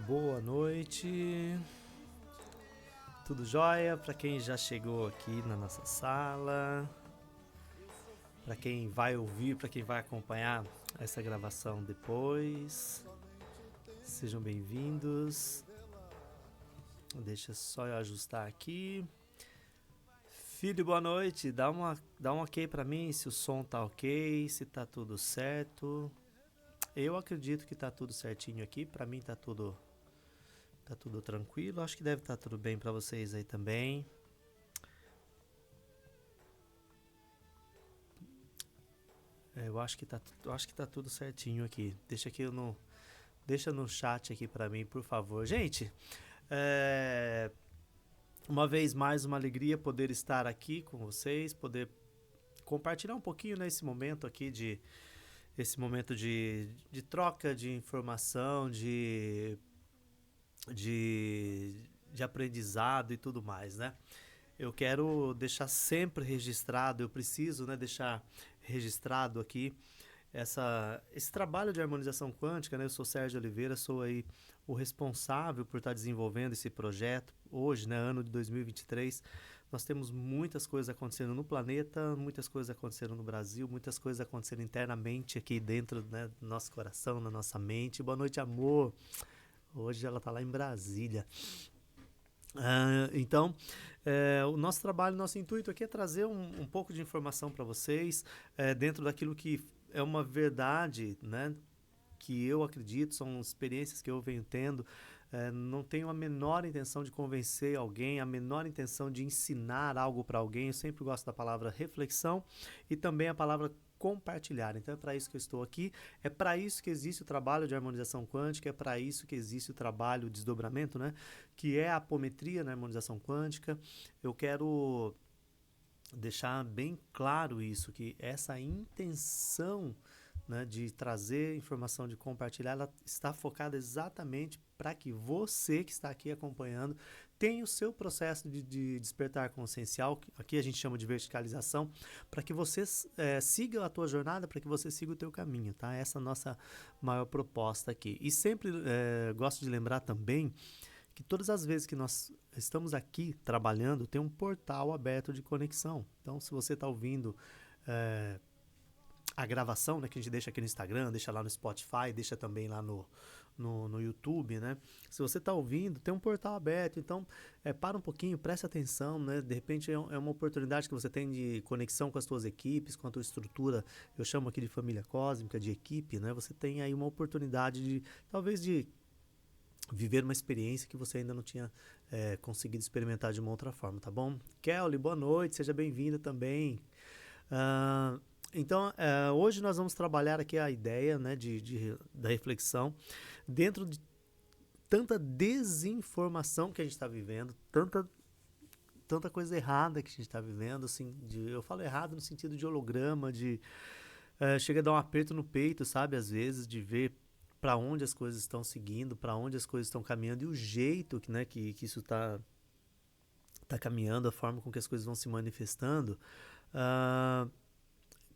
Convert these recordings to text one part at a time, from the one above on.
Boa noite, tudo jóia? Para quem já chegou aqui na nossa sala, para quem vai ouvir, para quem vai acompanhar essa gravação depois, sejam bem-vindos. Deixa só eu ajustar aqui. Filho, boa noite, dá um ok para mim se o som tá ok, se tá tudo certo. Eu acredito que tá tudo certinho aqui, para mim tá tudo tranquilo, acho que deve estar tudo bem para vocês aí também. Eu acho que tá tudo certinho aqui. Deixa no chat aqui para mim, por favor. Gente, uma vez mais uma alegria poder estar aqui com vocês, poder compartilhar um pouquinho nesse momento aqui esse momento de troca de informação, de aprendizado e tudo mais, né? Eu quero deixar sempre registrado, eu preciso, né, deixar registrado aqui esse trabalho de harmonização quântica, né? Eu sou Sérgio Oliveira, sou aí o responsável por estar desenvolvendo esse projeto. Hoje, né, ano de 2023, nós temos muitas coisas acontecendo no planeta, muitas coisas acontecendo no Brasil, muitas coisas acontecendo internamente aqui dentro, né, do nosso coração, na nossa mente. Boa noite, amor. Hoje ela está lá em Brasília. Então, o nosso trabalho, nosso intuito aqui é trazer um pouco de informação para vocês, dentro daquilo que é uma verdade, né, que eu acredito, são experiências que eu venho tendo. Não tenho a menor intenção de convencer alguém, a menor intenção de ensinar algo para alguém. Eu sempre gosto da palavra reflexão e também a palavra compartilhar. Então é para isso que eu estou aqui, é para isso que existe o trabalho de harmonização quântica, é para isso que existe o trabalho de desdobramento, né, que é a apometria na harmonização quântica. Eu quero deixar bem claro isso, que essa intenção, né, de trazer informação, de compartilhar, ela está focada exatamente para que você que está aqui acompanhando tenha o seu processo de despertar consciencial, que aqui a gente chama de verticalização, para que você siga a tua jornada, para que você siga o teu caminho, tá? Essa é a nossa maior proposta aqui. E sempre gosto de lembrar também que todas as vezes que nós estamos aqui trabalhando, tem um portal aberto de conexão. Então, se você está ouvindo a gravação, né, que a gente deixa aqui no Instagram, deixa lá no Spotify, deixa também lá no YouTube, né? Se você está ouvindo, tem um portal aberto, então para um pouquinho, preste atenção, né? De repente é uma oportunidade que você tem de conexão com as suas equipes, com a tua estrutura, eu chamo aqui de família cósmica, de equipe, né? Você tem aí uma oportunidade de, talvez, de viver uma experiência que você ainda não tinha conseguido experimentar de uma outra forma, tá bom? Kelly, boa noite, seja bem-vinda também. Então, hoje nós vamos trabalhar aqui a ideia, né, da reflexão dentro de tanta desinformação que a gente está vivendo, tanta coisa errada que a gente está vivendo, assim, eu falo errado no sentido de holograma, chega a dar um aperto no peito, sabe, às vezes, de ver para onde as coisas estão seguindo, para onde as coisas estão caminhando e o jeito que, né, que isso está caminhando, a forma com que as coisas vão se manifestando.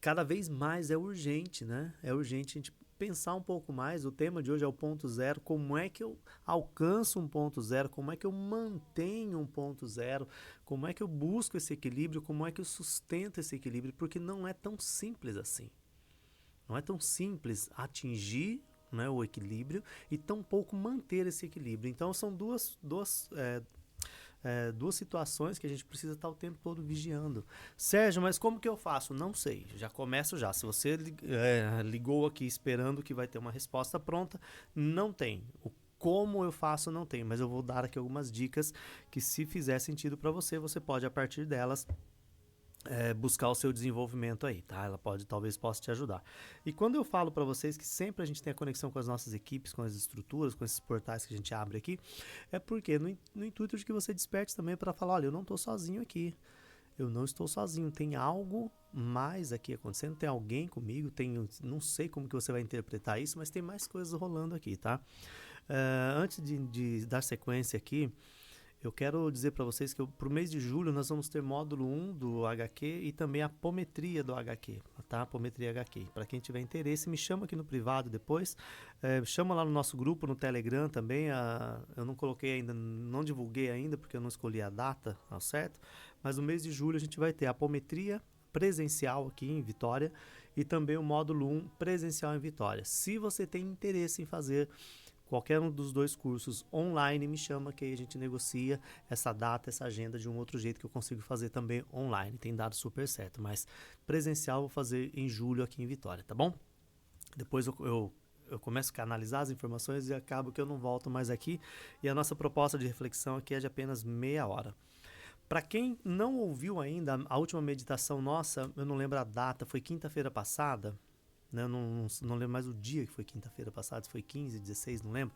Cada vez mais é urgente, né? É urgente a gente pensar um pouco mais. O tema de hoje é o ponto zero. Como é que eu alcanço um ponto zero? Como é que eu mantenho um ponto zero? Como é que eu busco esse equilíbrio? Como é que eu sustento esse equilíbrio? Porque não é tão simples assim. Não é tão simples atingir, né, o equilíbrio e tampouco manter esse equilíbrio. Então são duas situações que a gente precisa estar o tempo todo vigiando. Sérgio, mas como que eu faço? Não sei, já começo já. Se você ligou aqui esperando que vai ter uma resposta pronta, não tem. O como eu faço não tem, mas eu vou dar aqui algumas dicas que, se fizer sentido para você, você pode, a partir delas, buscar o seu desenvolvimento aí, tá? Ela talvez possa te ajudar. E quando eu falo para vocês que sempre a gente tem a conexão com as nossas equipes, com as estruturas, com esses portais que a gente abre aqui, é porque no intuito de que você desperte também para falar, olha, eu não estou sozinho aqui. Eu não estou sozinho, tem algo mais aqui acontecendo, tem alguém comigo, não sei como que você vai interpretar isso, mas tem mais coisas rolando aqui, tá? Antes de dar sequência aqui, Eu quero dizer para vocês que para o mês de julho nós vamos ter módulo 1 do HQ e também a apometria do HQ, tá? Apometria HQ. Para quem tiver interesse, me chama aqui no privado depois. Chama lá no nosso grupo, no Telegram também. Eu não coloquei ainda, não divulguei ainda, porque eu não escolhi a data ao certo. Mas no mês de julho a gente vai ter a apometria presencial aqui em Vitória e também o módulo 1 presencial em Vitória. Se você tem interesse em fazer qualquer um dos dois cursos online, me chama que aí a gente negocia essa data, essa agenda de um outro jeito que eu consigo fazer também online. Tem dado super certo, mas presencial eu vou fazer em julho aqui em Vitória, tá bom? Depois eu começo a canalizar as informações e acabo que eu não volto mais aqui. E a nossa proposta de reflexão aqui é de apenas meia hora. Para quem não ouviu ainda, a última meditação nossa, eu não lembro a data, foi quinta-feira passada, né? Não lembro mais o dia que foi quinta-feira passada, se foi 15, 16, não lembro.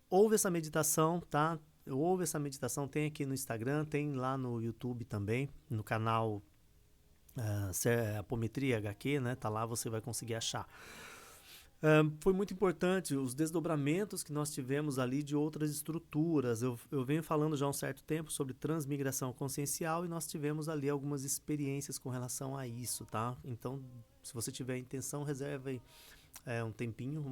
Ouve essa meditação, tá? Ouve essa meditação, tem aqui no Instagram, tem lá no YouTube também, no canal Apometria HQ, né? Tá lá, você vai conseguir achar. Foi muito importante os desdobramentos que nós tivemos ali de outras estruturas. Eu venho falando já há um certo tempo sobre transmigração consciencial e nós tivemos ali algumas experiências com relação a isso, tá? Então, se você tiver intenção, reserve um tempinho,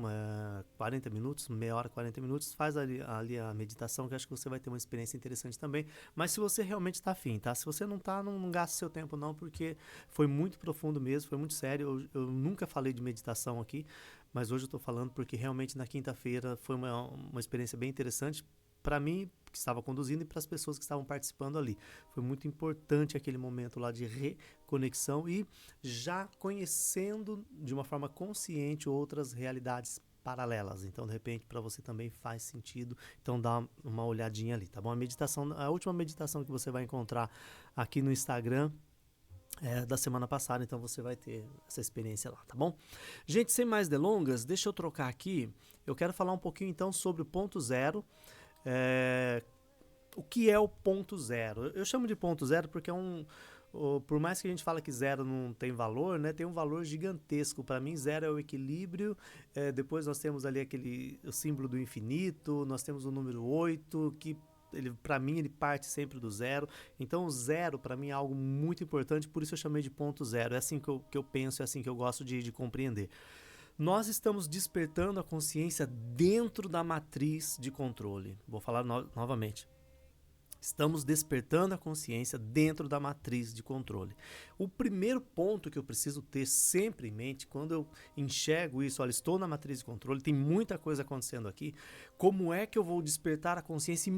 40 minutos, meia hora, 40 minutos, faz ali a meditação, que acho que você vai ter uma experiência interessante também. Mas se você realmente está afim, tá? Se você não está, não gaste seu tempo não, porque foi muito profundo mesmo, foi muito sério. Eu nunca falei de meditação aqui, mas hoje eu estou falando porque realmente na quinta-feira foi uma experiência bem interessante para mim, que estava conduzindo, e para as pessoas que estavam participando ali. Foi muito importante aquele momento lá de reconexão e já conhecendo de uma forma consciente outras realidades paralelas. Então, de repente, para você também faz sentido. Então, dá uma olhadinha ali, tá bom? A última meditação que você vai encontrar aqui no Instagram da semana passada, então você vai ter essa experiência lá, tá bom? Gente, sem mais delongas, deixa eu trocar aqui. Eu quero falar um pouquinho então sobre o ponto zero. O que é o ponto zero? Eu chamo de ponto zero porque por mais que a gente fale que zero não tem valor, né, tem um valor gigantesco. Para mim, zero é o equilíbrio. Depois nós temos ali o símbolo do infinito, nós temos o número 8, que para mim ele parte sempre do zero. Então o zero para mim é algo muito importante, por isso eu chamei de ponto zero. É assim que eu penso, é assim que eu gosto de compreender. Nós estamos despertando a consciência dentro da matriz de controle. Vou falar novamente. Estamos despertando a consciência dentro da matriz de controle. O primeiro ponto que eu preciso ter sempre em mente, quando eu enxergo isso, olha, estou na matriz de controle, tem muita coisa acontecendo aqui, como é que eu vou despertar a consciência e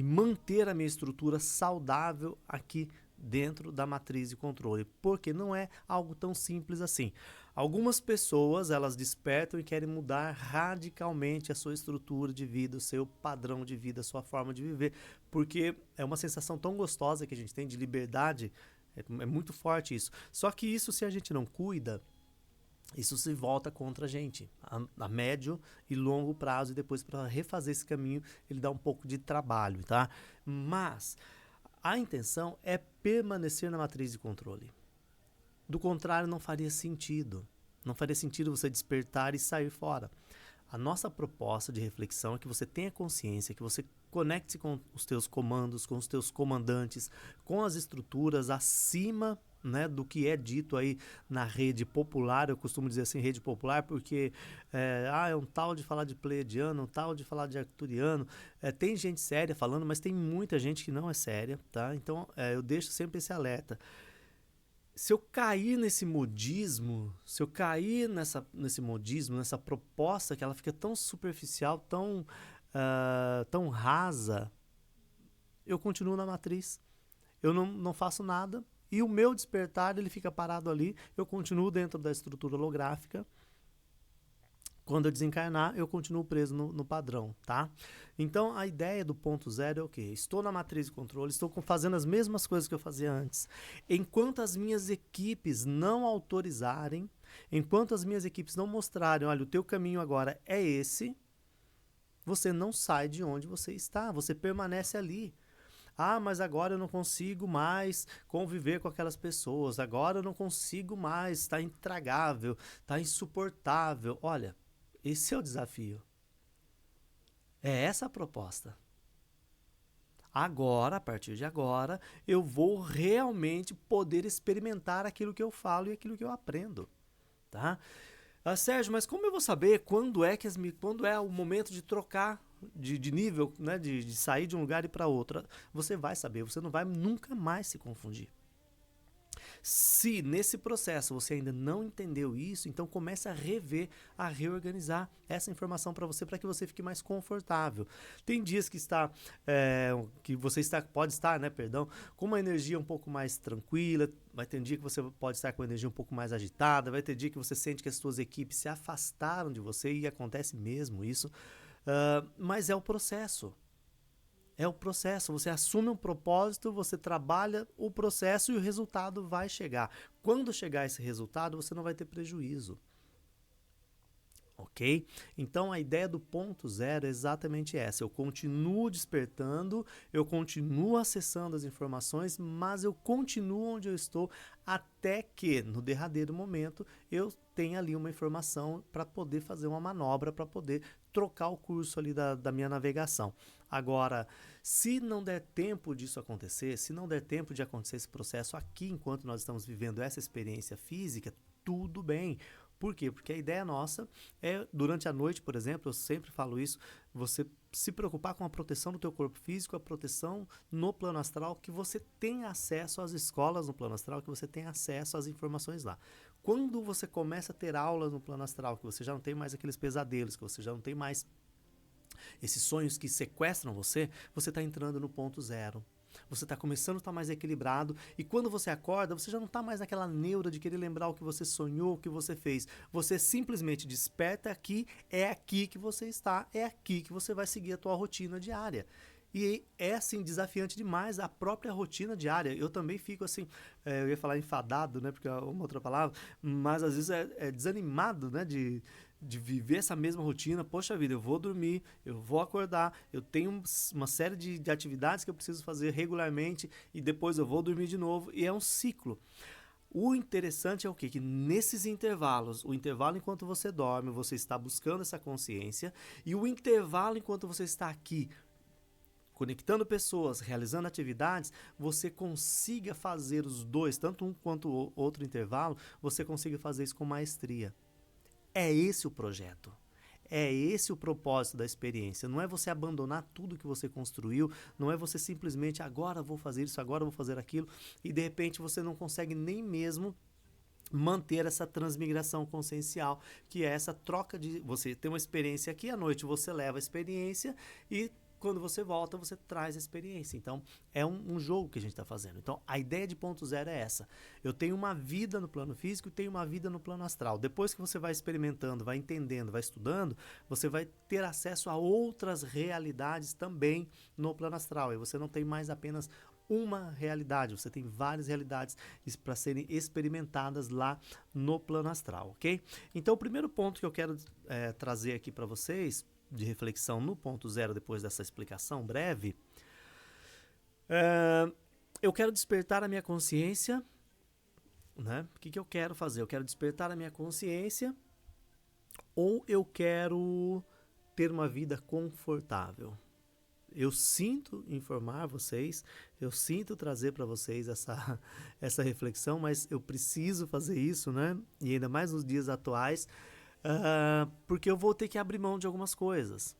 manter a minha estrutura saudável aqui dentro da matriz de controle? Porque não é algo tão simples assim. Algumas pessoas, elas despertam e querem mudar radicalmente a sua estrutura de vida, o seu padrão de vida, a sua forma de viver, porque é uma sensação tão gostosa que a gente tem de liberdade, é muito forte isso. Só que isso, se a gente não cuida, isso se volta contra a gente, a médio e longo prazo, e depois para refazer esse caminho, ele dá um pouco de trabalho, tá? Mas a intenção é permanecer na matriz de controle. Do contrário, não faria sentido. Não faria sentido você despertar e sair fora. A nossa proposta de reflexão é que você tenha consciência, que você conecte com os teus comandos, com os teus comandantes, com as estruturas acima, né, do que é dito aí na rede popular. Eu costumo dizer assim, rede popular, porque é um tal de falar de pleiadiano, um tal de falar de arcturiano. Tem gente séria falando, mas tem muita gente que não é séria, tá? Então, eu deixo sempre esse alerta. Se eu cair nesse modismo, nesse modismo, nessa proposta que ela fica tão superficial, tão rasa, eu continuo na matriz. Eu não faço nada e o meu despertar ele fica parado ali. Eu continuo dentro da estrutura holográfica. Quando eu desencarnar, eu continuo preso no padrão, tá? Então, a ideia do ponto zero é o quê? Estou na matriz de controle, estou fazendo as mesmas coisas que eu fazia antes. Enquanto as minhas equipes não autorizarem, enquanto as minhas equipes não mostrarem, olha, o teu caminho agora é esse, você não sai de onde você está, você permanece ali. Ah, mas agora eu não consigo mais conviver com aquelas pessoas, agora eu não consigo mais, está intragável, está insuportável. Olha, esse é o desafio. É essa a proposta. Agora, a partir de agora, eu vou realmente poder experimentar aquilo que eu falo e aquilo que eu aprendo, tá? Sérgio, mas como eu vou saber quando é o momento de trocar de nível, né, de sair de um lugar e para outro? Você vai saber, você não vai nunca mais se confundir. Se nesse processo você ainda não entendeu isso, então comece a rever, a reorganizar essa informação para você, para que você fique mais confortável. Tem dias que você pode estar, né, perdão, com uma energia um pouco mais tranquila, vai ter um dia que você pode estar com uma energia um pouco mais agitada, vai ter dia que você sente que as suas equipes se afastaram de você, e acontece mesmo isso, mas é o processo. É o processo, você assume um propósito, você trabalha o processo e o resultado vai chegar. Quando chegar esse resultado, você não vai ter prejuízo. Ok? Então a ideia do ponto zero é exatamente essa. Eu continuo despertando, eu continuo acessando as informações, mas eu continuo onde eu estou até que, no derradeiro momento, eu tenha ali uma informação para poder fazer uma manobra, para poder trocar o curso ali da minha navegação. Agora, se não der tempo disso acontecer, se não der tempo de acontecer esse processo aqui, enquanto nós estamos vivendo essa experiência física, tudo bem. Por quê? Porque a ideia nossa é, durante a noite, por exemplo, eu sempre falo isso, você se preocupar com a proteção do teu corpo físico, a proteção no plano astral, que você tenha acesso às escolas no plano astral, que você tenha acesso às informações lá. Quando você começa a ter aulas no plano astral, que você já não tem mais aqueles pesadelos, que você já não tem mais esses sonhos que sequestram você, você está entrando no ponto zero. Você está começando a estar mais equilibrado, e quando você acorda, você já não está mais naquela neura de querer lembrar o que você sonhou, o que você fez. Você simplesmente desperta aqui, é aqui que você está, é aqui que você vai seguir a tua rotina diária. E é assim, desafiante demais a própria rotina diária. Eu também fico assim, eu ia falar enfadado, né, porque é uma outra palavra, mas às vezes é desanimado, né, de viver essa mesma rotina. Poxa vida, eu vou dormir, eu vou acordar, eu tenho uma série de atividades que eu preciso fazer regularmente e depois eu vou dormir de novo, e é um ciclo. O interessante é o quê? Que nesses intervalos, o intervalo enquanto você dorme, você está buscando essa consciência, e o intervalo enquanto você está aqui, conectando pessoas, realizando atividades, você consiga fazer os dois, tanto um quanto o outro intervalo, você consiga fazer isso com maestria. É esse o projeto. É esse o propósito da experiência. Não é você abandonar tudo que você construiu, não é você simplesmente agora vou fazer isso, agora vou fazer aquilo, e de repente você não consegue nem mesmo manter essa transmigração consciencial, que é essa troca de... Você tem uma experiência aqui, à noite você leva a experiência e quando você volta, você traz a experiência. Então, é um jogo que a gente está fazendo. Então, a ideia de ponto zero é essa. Eu tenho uma vida no plano físico e tenho uma vida no plano astral. Depois que você vai experimentando, vai entendendo, vai estudando, você vai ter acesso a outras realidades também no plano astral. E você não tem mais apenas uma realidade, você tem várias realidades para serem experimentadas lá no plano astral, ok? Então, o primeiro ponto que eu quero trazer aqui para vocês, de reflexão no ponto zero, depois dessa explicação breve, eu quero despertar a minha consciência, né? O que eu quero fazer? Eu quero despertar a minha consciência, ou eu quero ter uma vida confortável? Eu sinto informar vocês, eu sinto trazer para vocês essa reflexão, mas eu preciso fazer isso, né? E ainda mais nos dias atuais, porque eu vou ter que abrir mão de algumas coisas.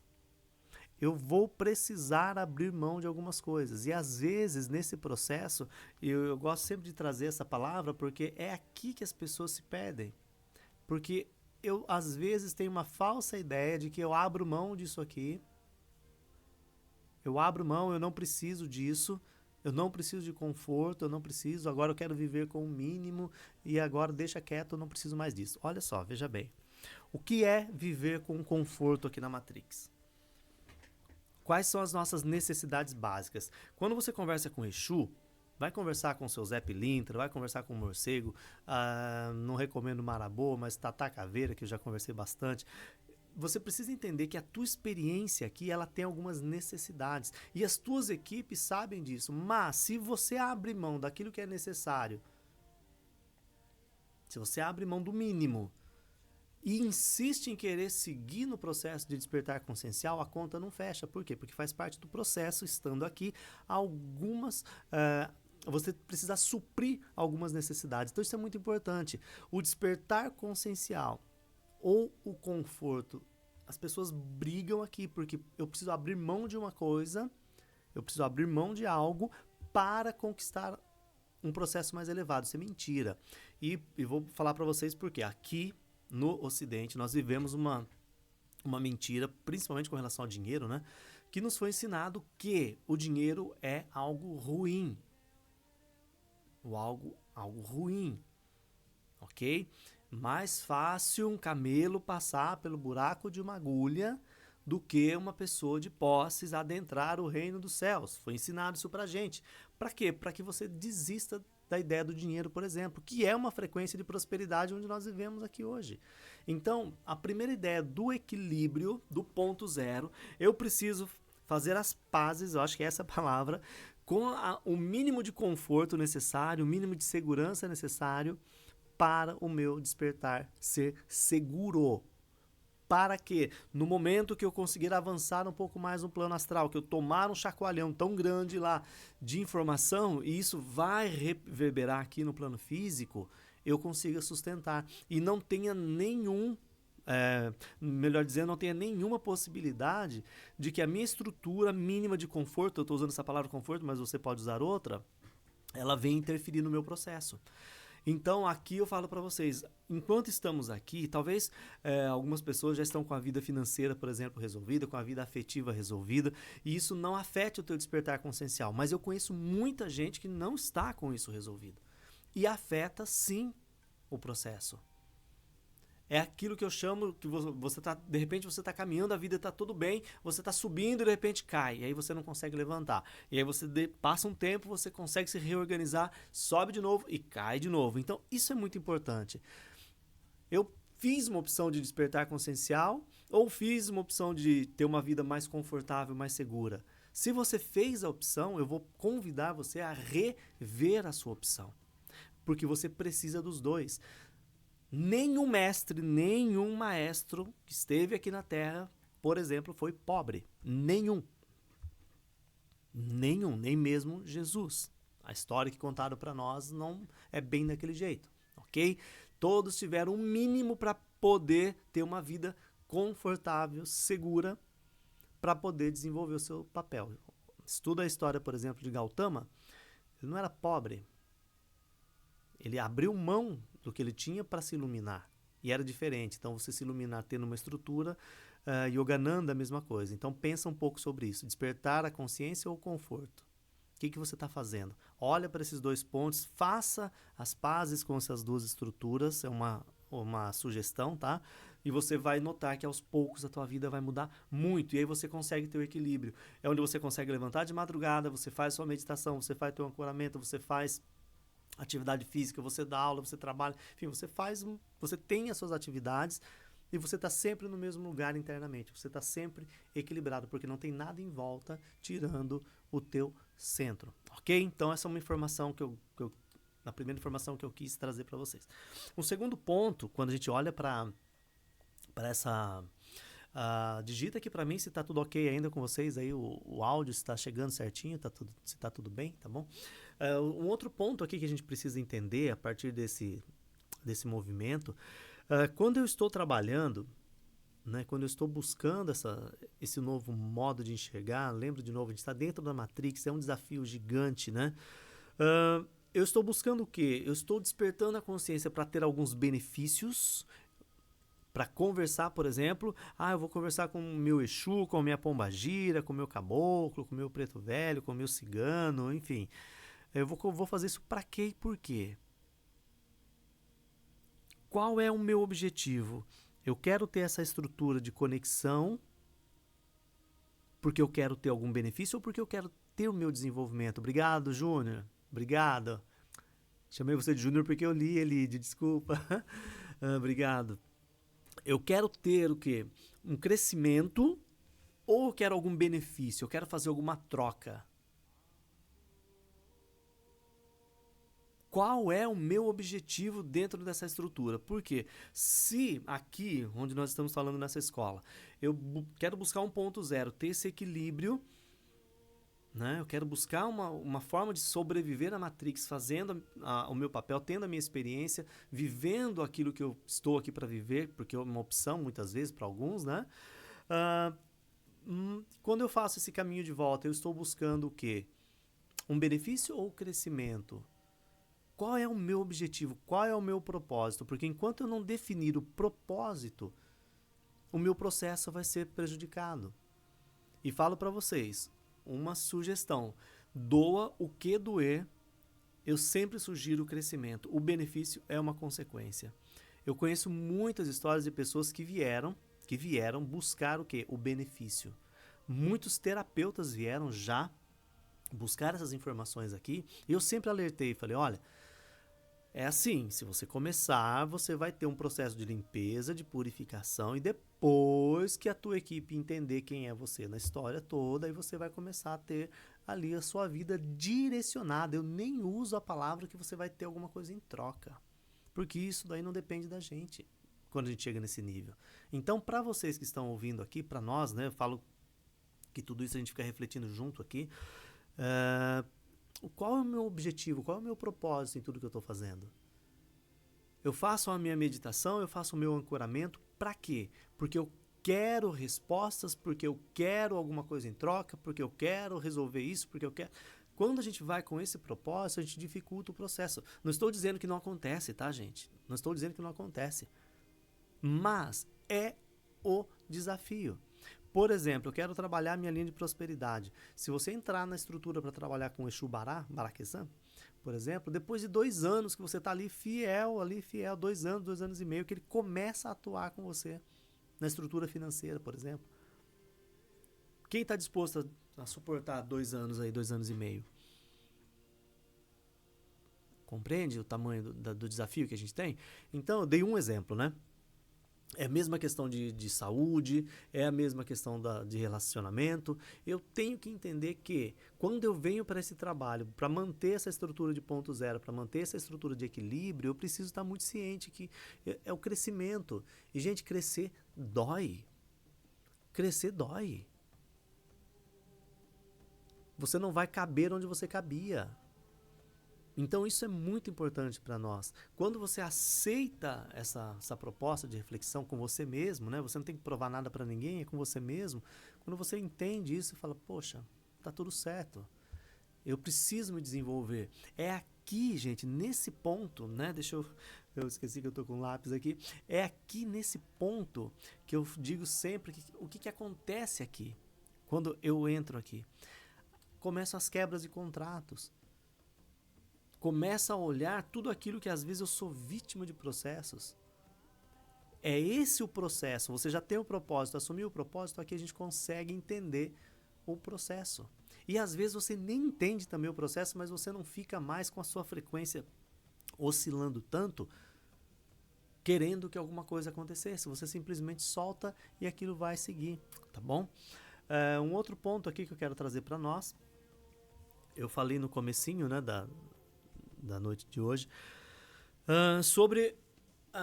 Eu vou precisar abrir mão de algumas coisas. E às vezes, nesse processo, eu gosto sempre de trazer essa palavra, porque é aqui que as pessoas se perdem. Porque eu, às vezes, tenho uma falsa ideia de que eu abro mão disso aqui, eu abro mão, eu não preciso disso, eu não preciso de conforto, eu não preciso, agora eu quero viver com o mínimo, e agora deixa quieto, eu não preciso mais disso. Olha só, veja bem. O que é viver com conforto aqui na Matrix? Quais são as nossas necessidades básicas? Quando você conversa com Exu, vai conversar com o seu Zé Pilintra, vai conversar com o Morcego, não recomendo Marabô, mas Tata Caveira, que eu já conversei bastante. Você precisa entender que a tua experiência aqui, ela tem algumas necessidades. E as tuas equipes sabem disso. Mas se você abre mão daquilo que é necessário, se você abre mão do mínimo, e insiste em querer seguir no processo de despertar consciencial, a conta não fecha. Por quê? Porque faz parte do processo, estando aqui, você precisa suprir algumas necessidades. Então isso é muito importante. O despertar consciencial ou o conforto, as pessoas brigam aqui, porque eu preciso abrir mão de uma coisa, eu preciso abrir mão de algo para conquistar um processo mais elevado. Isso é mentira. E vou falar para vocês porque aqui no Ocidente nós vivemos uma mentira, principalmente com relação ao dinheiro, né? Que nos foi ensinado que o dinheiro é algo ruim. Algo ruim. Ok? Mais fácil um camelo passar pelo buraco de uma agulha do que uma pessoa de posses adentrar o reino dos céus. Foi ensinado isso pra gente. Para quê? Para que você desista da ideia do dinheiro, por exemplo, que é uma frequência de prosperidade onde nós vivemos aqui hoje. Então, a primeira ideia do equilíbrio, do ponto zero, eu preciso fazer as pazes, eu acho que é essa a palavra, com o mínimo de conforto necessário, o mínimo de segurança necessário para o meu despertar ser seguro. Para que, no momento que eu conseguir avançar um pouco mais no plano astral, que eu tomar um chacoalhão tão grande lá de informação, e isso vai reverberar aqui no plano físico, eu consiga sustentar. E não tenha melhor dizendo, não tenha nenhuma possibilidade de que a minha estrutura mínima de conforto, eu estou usando essa palavra conforto, mas você pode usar outra, ela venha interferir no meu processo. Então, aqui eu falo para vocês, enquanto estamos aqui, talvez algumas pessoas já estão com a vida financeira, por exemplo, resolvida, com a vida afetiva resolvida, e isso não afete o teu despertar consciencial. Mas eu conheço muita gente que não está com isso resolvido. E afeta, sim, o processo. É aquilo que eu chamo, que de repente você está caminhando, a vida está tudo bem, você está subindo e de repente cai, e aí você não consegue levantar. E aí você passa um tempo, você consegue se reorganizar, sobe de novo e cai de novo. Então isso é muito importante. Eu fiz uma opção de despertar consciencial ou fiz uma opção de ter uma vida mais confortável, mais segura. Se você fez a opção, eu vou convidar você a rever a sua opção, porque você precisa dos dois. Nenhum mestre, nenhum maestro que esteve aqui na Terra, por exemplo, foi pobre. Nenhum. Nenhum, nem mesmo Jesus. A história que contaram para nós não é bem daquele jeito, ok? Todos tiveram um mínimo para poder ter uma vida confortável, segura, para poder desenvolver o seu papel. Estuda a história, por exemplo, de Gautama. Ele não era pobre. Ele abriu mão do que ele tinha para se iluminar. E era diferente. Então, você se iluminar tendo uma estrutura, Yogananda, a mesma coisa. Então, pensa um pouco sobre isso. Despertar a consciência ou o conforto? O que você está fazendo? Olha para esses dois pontos, faça as pazes com essas duas estruturas. É uma sugestão, tá? E você vai notar que aos poucos a tua vida vai mudar muito. E aí você consegue ter o equilíbrio. É onde você consegue levantar de madrugada, você faz sua meditação, você faz teu ancoramento, você faz atividade física, você dá aula, você trabalha, enfim, você tem as suas atividades e você está sempre no mesmo lugar internamente, você está sempre equilibrado, porque não tem nada em volta tirando o teu centro, ok? Então essa é uma informação a primeira informação que eu quis trazer para vocês. Um segundo ponto, quando a gente olha para essa... digita aqui para mim se está tudo ok ainda com vocês, aí o áudio está chegando certinho, se está tudo bem, tá bom? Um outro ponto aqui que a gente precisa entender a partir desse movimento, quando eu estou trabalhando, né, quando eu estou buscando esse novo modo de enxergar, lembra de novo, a gente está dentro da Matrix, é um desafio gigante, né? Eu estou buscando o quê? Eu estou despertando a consciência para ter alguns benefícios, para conversar, por exemplo, eu vou conversar com o meu Exu, com a minha pombagira, com o meu caboclo, com o meu preto velho, com o meu cigano, enfim. Eu vou fazer isso para quê e por quê? Qual é o meu objetivo? Eu quero ter essa estrutura de conexão porque eu quero ter algum benefício ou porque eu quero ter o meu desenvolvimento? Obrigado, Júnior. Obrigado. Chamei você de Júnior porque eu li, Elide, desculpa. Obrigado. Eu quero ter o quê? Um crescimento ou eu quero algum benefício? Eu quero fazer alguma troca? Qual é o meu objetivo dentro dessa estrutura? Porque se aqui, onde nós estamos falando nessa escola, eu quero buscar um ponto zero, ter esse equilíbrio, né? Eu quero buscar uma forma de sobreviver à Matrix, fazendo o meu papel, tendo a minha experiência, vivendo aquilo que eu estou aqui para viver, porque é uma opção muitas vezes para alguns, né? Ah, quando eu faço esse caminho de volta, eu estou buscando o quê? Um benefício ou crescimento? Qual é o meu objetivo? Qual é o meu propósito? Porque enquanto eu não definir o propósito, o meu processo vai ser prejudicado. E falo para vocês, uma sugestão: doa o que doer. Eu sempre sugiro o crescimento. O benefício é uma consequência. Eu conheço muitas histórias de pessoas que vieram buscar o quê? O benefício. Muitos terapeutas vieram já buscar essas informações aqui. E eu sempre alertei e falei, olha, é assim, se você começar, você vai ter um processo de limpeza, de purificação, e depois que a tua equipe entender quem é você na história toda, aí você vai começar a ter ali a sua vida direcionada. Eu nem uso a palavra que você vai ter alguma coisa em troca, porque isso daí não depende da gente quando a gente chega nesse nível. Então, para vocês que estão ouvindo aqui, para nós, né, eu falo que tudo isso a gente fica refletindo junto aqui, qual é o meu objetivo, qual é o meu propósito em tudo que eu estou fazendo? Eu faço a minha meditação, eu faço o meu ancoramento, para quê? Porque eu quero respostas, porque eu quero alguma coisa em troca, porque eu quero resolver isso, porque eu quero... Quando a gente vai com esse propósito, a gente dificulta o processo. Não estou dizendo que não acontece, tá, gente? Não estou dizendo que não acontece. Mas é o desafio. Por exemplo, eu quero trabalhar minha linha de prosperidade. Se você entrar na estrutura para trabalhar com o Exu Bará, Baraquezã, por exemplo, depois de 2 anos que você está ali fiel, 2 anos, 2 anos e meio, que ele começa a atuar com você na estrutura financeira, por exemplo. Quem está disposto a suportar 2 anos aí, 2 anos e meio? Compreende o tamanho do desafio que a gente tem? Então, eu dei um exemplo, né? É a mesma questão de saúde, é a mesma questão de relacionamento. Eu tenho que entender que quando eu venho para esse trabalho, para manter essa estrutura de ponto zero, para manter essa estrutura de equilíbrio, eu preciso estar muito ciente que é o crescimento. E, gente, crescer dói. Crescer dói. Você não vai caber onde você cabia. Então isso é muito importante para nós. Quando você aceita essa proposta de reflexão com você mesmo, né? Você não tem que provar nada para ninguém, é com você mesmo. Quando você entende isso e fala, poxa, tá tudo certo. Eu preciso me desenvolver. É aqui, gente, nesse ponto, né? Eu esqueci que eu tô com um lápis aqui. É aqui nesse ponto que eu digo sempre o que acontece aqui. Quando eu entro aqui. Começam as quebras de contratos. Começa a olhar tudo aquilo que às vezes eu sou vítima de processos. É esse o processo. Você já tem o propósito, assumiu o propósito, aqui a gente consegue entender o processo. E às vezes você nem entende também o processo, mas você não fica mais com a sua frequência oscilando tanto, querendo que alguma coisa acontecesse. Você simplesmente solta e aquilo vai seguir, tá bom? Um outro ponto aqui que eu quero trazer para nós, eu falei no comecinho, né, da noite de hoje, sobre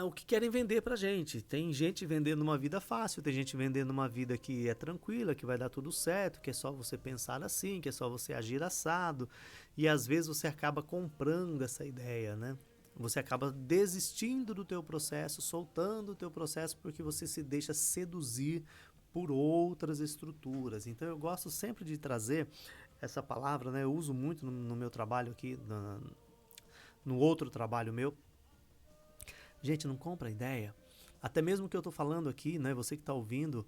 o que querem vender pra gente. Tem gente vendendo uma vida fácil, tem gente vendendo uma vida que é tranquila, que vai dar tudo certo, que é só você pensar assim, que é só você agir assado, e às vezes você acaba comprando essa ideia, né? Você acaba desistindo do teu processo, soltando o teu processo porque você se deixa seduzir por outras estruturas. Então eu gosto sempre de trazer essa palavra, né? Eu uso muito no meu trabalho aqui, no outro trabalho meu. Gente, não compra ideia. Até mesmo o que eu estou falando aqui, né? Você que está ouvindo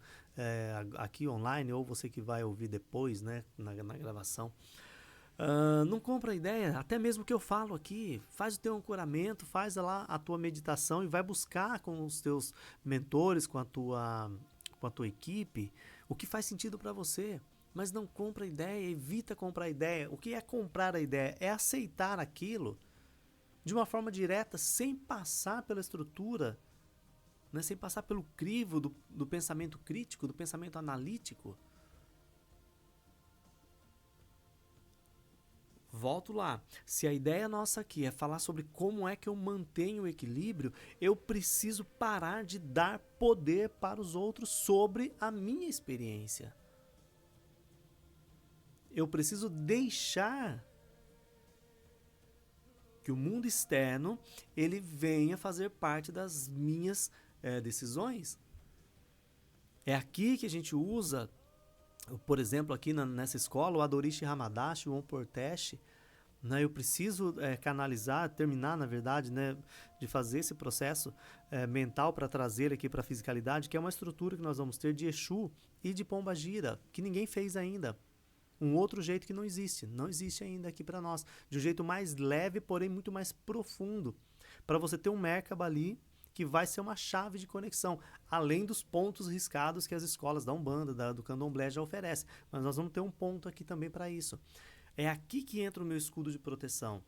aqui online ou você que vai ouvir depois, né? Na gravação. Não compra ideia. Até mesmo o que eu falo aqui. Faz o teu ancoramento, faz lá a tua meditação e vai buscar com os teus mentores, com a tua equipe, o que faz sentido para você. Mas não compra ideia, evita comprar ideia. O que é comprar a ideia? É aceitar aquilo de uma forma direta, sem passar pela estrutura, né? Sem passar pelo crivo do pensamento crítico, do pensamento analítico. volto lá. Se a ideia nossa aqui é falar sobre como é que eu mantenho o equilíbrio, eu preciso parar de dar poder para os outros sobre a minha experiência. Eu preciso deixar que o mundo externo ele venha fazer parte das minhas decisões. É aqui que a gente usa, por exemplo, aqui nessa escola, o Adorishi Hamadashi, o Onporteshi, né? Eu preciso canalizar, terminar, na verdade, né, de fazer esse processo mental para trazer aqui para a fisicalidade, que é uma estrutura que nós vamos ter de Exu e de Pombagira, que ninguém fez ainda. Um outro jeito que não existe ainda aqui para nós, de um jeito mais leve, porém muito mais profundo, para você ter um Merkaba ali que vai ser uma chave de conexão, além dos pontos riscados que as escolas da Umbanda, do Candomblé já oferecem. Mas nós vamos ter um ponto aqui também para isso. É aqui que entra o meu escudo de proteção.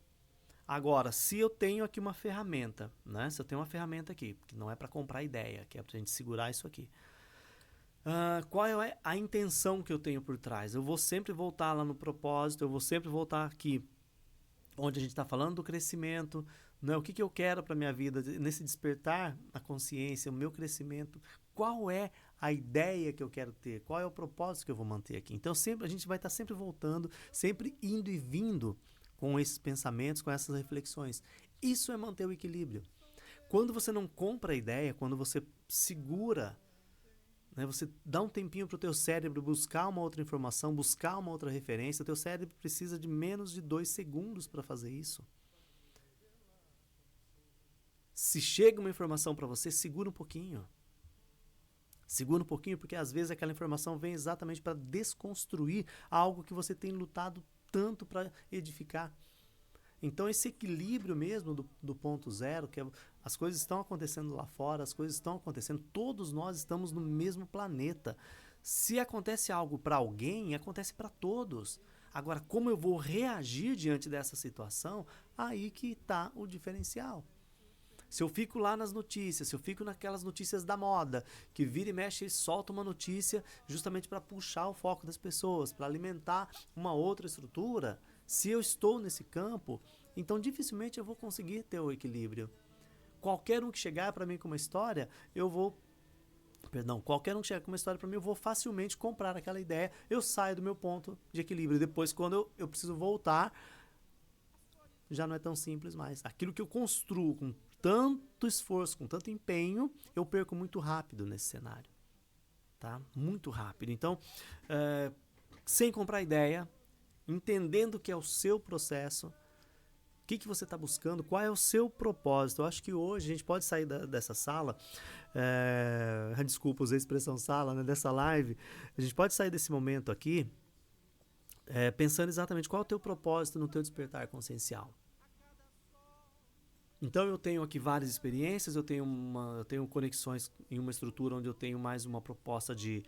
Agora, se eu tenho aqui uma ferramenta, né? Se eu tenho uma ferramenta aqui, que não é para comprar ideia, que é para a gente segurar isso aqui. Qual é a intenção que eu tenho por trás? Eu vou sempre voltar lá no propósito, eu vou sempre voltar aqui, onde a gente está falando do crescimento, né? O que eu quero para a minha vida, nesse despertar a consciência, o meu crescimento, qual é a ideia que eu quero ter, qual é o propósito que eu vou manter aqui. Então a gente vai estar sempre voltando, sempre indo e vindo com esses pensamentos, com essas reflexões. Isso é manter o equilíbrio. Quando você não compra a ideia, quando você segura, né, você dá um tempinho para o teu cérebro buscar uma outra informação, buscar uma outra referência, o teu cérebro precisa de menos de 2 segundos para fazer isso. Se chega uma informação para você, segura um pouquinho. Segura um pouquinho, porque às vezes aquela informação vem exatamente para desconstruir algo que você tem lutado tanto para edificar. Então esse equilíbrio mesmo do ponto zero, que as coisas estão acontecendo lá fora, as coisas estão acontecendo, todos nós estamos no mesmo planeta. Se acontece algo para alguém, acontece para todos. Agora, como eu vou reagir diante dessa situação, aí que está o diferencial. Se eu fico lá nas notícias, se eu fico naquelas notícias da moda, que vira e mexe e solta uma notícia justamente para puxar o foco das pessoas, para alimentar uma outra estrutura, se eu estou nesse campo, então dificilmente eu vou conseguir ter o equilíbrio. Qualquer um que chegar para mim com uma história, qualquer um que chegar com uma história para mim, eu vou facilmente comprar aquela ideia, eu saio do meu ponto de equilíbrio. Depois, quando eu preciso voltar, já não é tão simples mais. Aquilo que eu construo com tanto esforço, com tanto empenho, eu perco muito rápido nesse cenário. Tá? Muito rápido. Então, sem comprar ideia, entendendo que é o seu processo, o que você está buscando, qual é o seu propósito. Eu acho que hoje a gente pode sair dessa sala, desculpa, usei a expressão sala, né, dessa live, a gente pode sair desse momento aqui pensando exatamente qual é o teu propósito no teu despertar consciencial. Então eu tenho aqui várias experiências, eu tenho conexões em uma estrutura onde eu tenho mais uma proposta de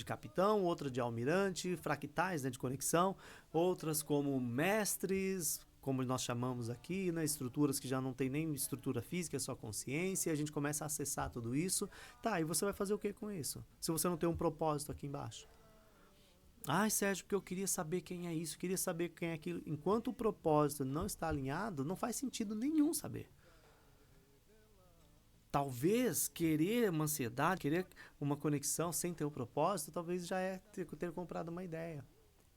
capitão, outra de almirante, fractais, né, de conexão, outras como mestres, como nós chamamos aqui, né, estruturas que já não tem nem estrutura física, é só consciência, e a gente começa a acessar tudo isso. Tá, e você vai fazer o que com isso? Se você não tem um propósito aqui embaixo. Ai, Sérgio, porque eu queria saber quem é isso, queria saber quem é aquilo. Enquanto o propósito não está alinhado, não faz sentido nenhum saber. Talvez querer uma ansiedade, querer uma conexão sem ter um propósito, talvez já é ter comprado uma ideia.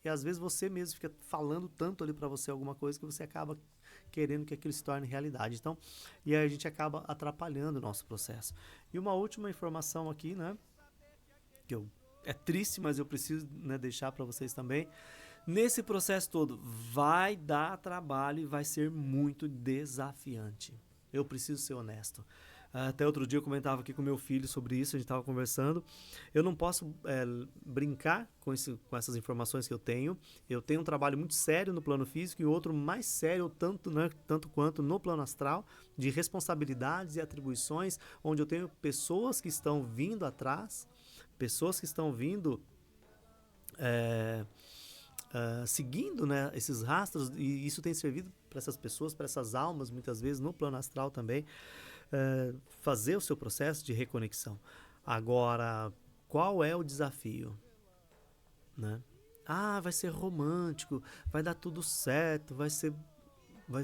E às vezes você mesmo fica falando tanto ali para você alguma coisa que você acaba querendo que aquilo se torne realidade. Então, e aí a gente acaba atrapalhando o nosso processo. E uma última informação aqui, né, que é triste, mas eu preciso, né, deixar para vocês também. Nesse processo todo, vai dar trabalho e vai ser muito desafiante. Eu preciso ser honesto. Até outro dia eu comentava aqui com meu filho sobre isso, a gente estava conversando. Eu não posso brincar com essas informações que eu tenho. Eu tenho um trabalho muito sério no plano físico e outro mais sério, tanto quanto no plano astral, de responsabilidades e atribuições, onde eu tenho pessoas que estão vindo atrás, pessoas que estão vindo seguindo, né, esses rastros, e isso tem servido para essas pessoas, para essas almas, muitas vezes no plano astral também, fazer o seu processo de reconexão. Agora, qual é o desafio? Né? Ah, vai ser romântico, vai dar tudo certo,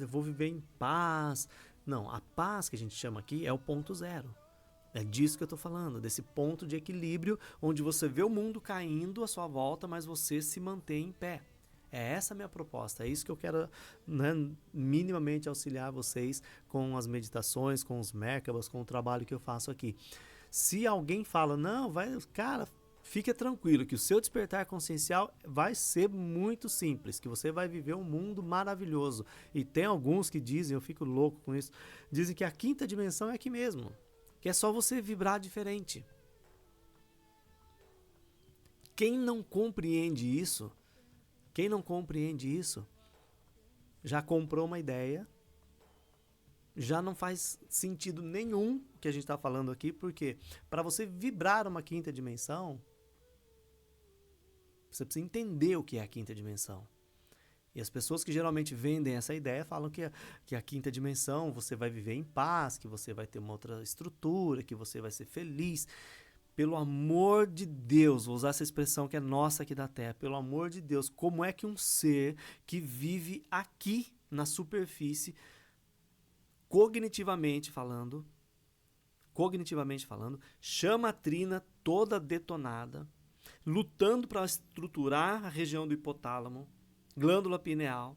vou viver em paz. Não, a paz que a gente chama aqui é o ponto zero. É disso que eu estou falando, desse ponto de equilíbrio onde você vê o mundo caindo à sua volta, mas você se mantém em pé. É essa a minha proposta, é isso que eu quero, né, minimamente auxiliar vocês com as meditações, com os Merkabas, com o trabalho que eu faço aqui. Se alguém fala, não, vai, cara, fique tranquilo que o seu despertar consciencial vai ser muito simples, que você vai viver um mundo maravilhoso. E tem alguns que dizem, eu fico louco com isso, dizem que a quinta dimensão é aqui mesmo, que é só você vibrar diferente. Quem não compreende isso, já comprou uma ideia, já não faz sentido nenhum o que a gente está falando aqui, porque para você vibrar uma quinta dimensão, você precisa entender o que é a quinta dimensão. E as pessoas que geralmente vendem essa ideia falam que a quinta dimensão você vai viver em paz, que você vai ter uma outra estrutura, que você vai ser feliz. Pelo amor de Deus, vou usar essa expressão que é nossa aqui da Terra, pelo amor de Deus, como é que um ser que vive aqui na superfície, cognitivamente falando, chama a trina toda detonada, lutando para estruturar a região do hipotálamo, glândula pineal,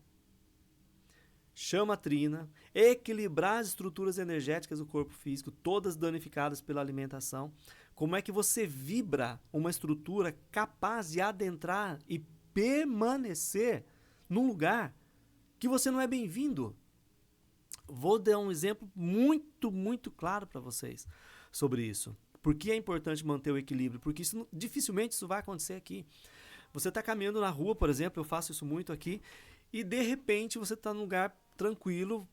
chama a trina, equilibrar as estruturas energéticas do corpo físico, todas danificadas pela alimentação. Como é que você vibra uma estrutura capaz de adentrar e permanecer num lugar que você não é bem-vindo? Vou dar um exemplo muito, muito claro para vocês sobre isso. Por que é importante manter o equilíbrio? Porque dificilmente isso vai acontecer aqui. Você está caminhando na rua, por exemplo, eu faço isso muito aqui, e de repente você está num lugar tranquilo,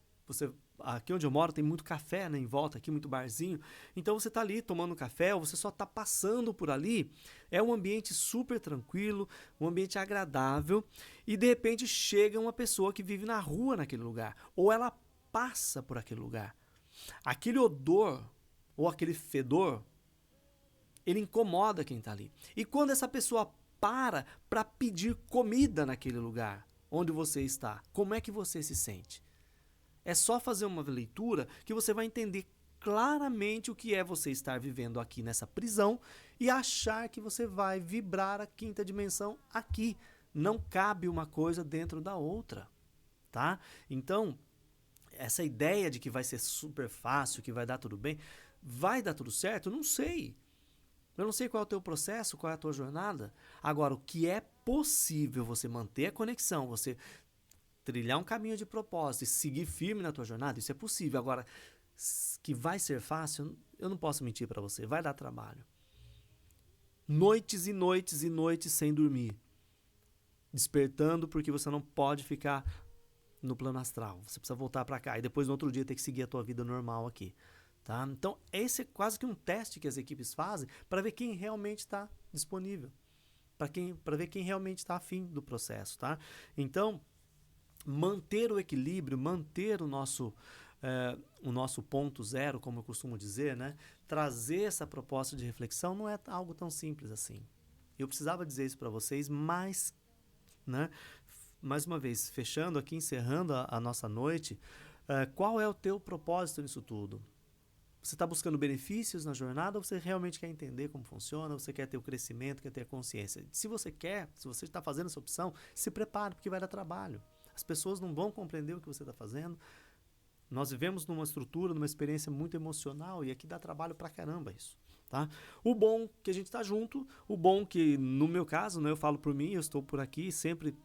aqui onde eu moro tem muito café, né, em volta aqui, muito barzinho, então você está ali tomando café, ou você só está passando por ali, é um ambiente super tranquilo, um ambiente agradável, e de repente chega uma pessoa que vive na rua naquele lugar, ou ela passa por aquele lugar. Aquele odor, ou aquele fedor, ele incomoda quem está ali. E quando essa pessoa para pedir comida naquele lugar onde você está, como é que você se sente? É só fazer uma leitura que você vai entender claramente o que é você estar vivendo aqui nessa prisão e achar que você vai vibrar a quinta dimensão aqui. Não cabe uma coisa dentro da outra, tá? Então, essa ideia de que vai ser super fácil, que vai dar tudo bem, vai dar tudo certo? Não sei. Eu não sei qual é o teu processo, qual é a tua jornada. Agora, o que é possível você manter a conexão, você trilhar um caminho de propósito e seguir firme na tua jornada, isso é possível. Agora, que vai ser fácil, eu não posso mentir para você, vai dar trabalho. Noites e noites e noites sem dormir. Despertando porque você não pode ficar no plano astral. Você precisa voltar para cá e depois no outro dia ter que seguir a tua vida normal aqui. Tá? Então, esse é quase que um teste que as equipes fazem para ver quem realmente está disponível, para ver quem realmente está afim do processo. Tá? Então, manter o equilíbrio, manter o nosso ponto zero, como eu costumo dizer, né? Trazer essa proposta de reflexão não é algo tão simples assim. Eu precisava dizer isso para vocês, mas, né? Mais uma vez, fechando aqui, encerrando a nossa noite, qual é o teu propósito nisso tudo? Você está buscando benefícios na jornada ou você realmente quer entender como funciona? Você quer ter o crescimento, quer ter a consciência? Se você está fazendo essa opção, se prepare, porque vai dar trabalho. As pessoas não vão compreender o que você está fazendo. Nós vivemos numa estrutura, numa experiência muito emocional e aqui dá trabalho pra caramba isso. Tá? O bom que a gente está junto, o bom que, no meu caso, né, eu falo por mim, eu estou por aqui sempre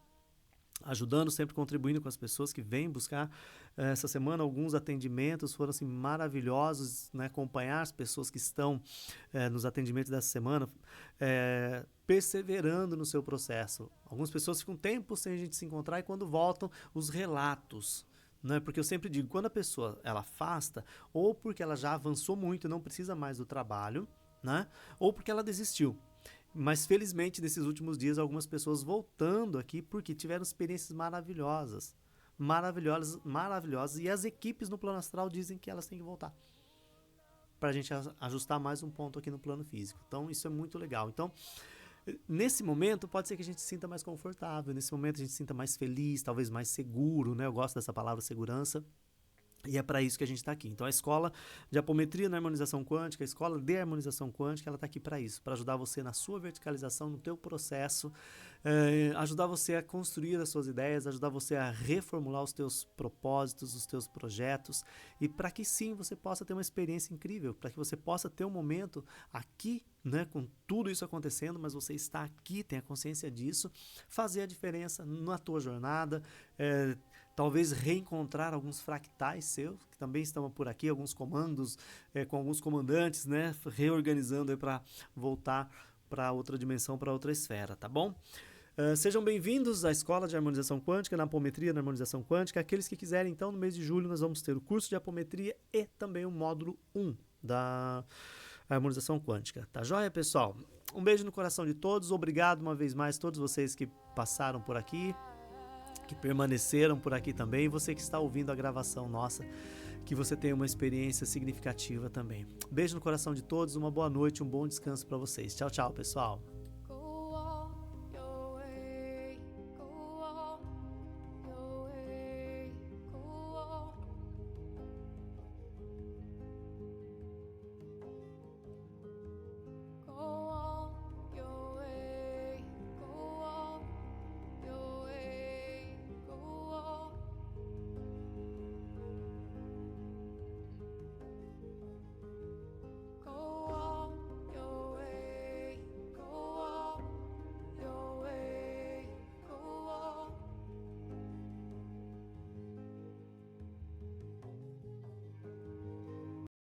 ajudando, sempre contribuindo com as pessoas que vêm buscar. Essa semana alguns atendimentos foram assim maravilhosos, né? Acompanhar as pessoas que estão nos atendimentos dessa semana, perseverando no seu processo. Algumas pessoas ficam tempo sem a gente se encontrar e quando voltam, os relatos. Né? Porque eu sempre digo, quando a pessoa ela afasta, ou porque ela já avançou muito e não precisa mais do trabalho, né? Ou porque ela desistiu. Mas felizmente nesses últimos dias algumas pessoas voltando aqui porque tiveram experiências maravilhosas. Maravilhosas. E as equipes no plano astral dizem que elas têm que voltar. Pra gente ajustar mais um ponto aqui no plano físico. Então isso é muito legal. Então Nesse momento, pode ser que a gente se sinta mais confortável, nesse momento a gente se sinta mais feliz, talvez mais seguro, né? Eu gosto dessa palavra segurança. E é para isso que a gente está aqui. Então, a escola de apometria na harmonização quântica, a escola de harmonização quântica, ela está aqui para isso, para ajudar você na sua verticalização, no teu processo, ajudar você a construir as suas ideias, ajudar você a reformular os teus propósitos, os teus projetos, e para que sim você possa ter uma experiência incrível, para que você possa ter um momento aqui, né, com tudo isso acontecendo, mas você está aqui, tem a consciência disso, fazer a diferença na tua jornada, talvez reencontrar alguns fractais seus, que também estão por aqui, alguns comandos, com alguns comandantes, né, reorganizando para voltar para outra dimensão, para outra esfera, tá bom? Sejam bem-vindos à Escola de Harmonização Quântica, na Apometria na Harmonização Quântica. Aqueles que quiserem, então, no mês de julho, nós vamos ter o curso de Apometria e também o módulo 1 da Harmonização Quântica. Tá joia, pessoal? Um beijo no coração de todos. Obrigado uma vez mais, todos vocês que passaram por aqui, que permaneceram por aqui também, e você que está ouvindo a gravação nossa, que você tenha uma experiência significativa também. Beijo no coração de todos, uma boa noite, um bom descanso para vocês. Tchau, tchau, pessoal.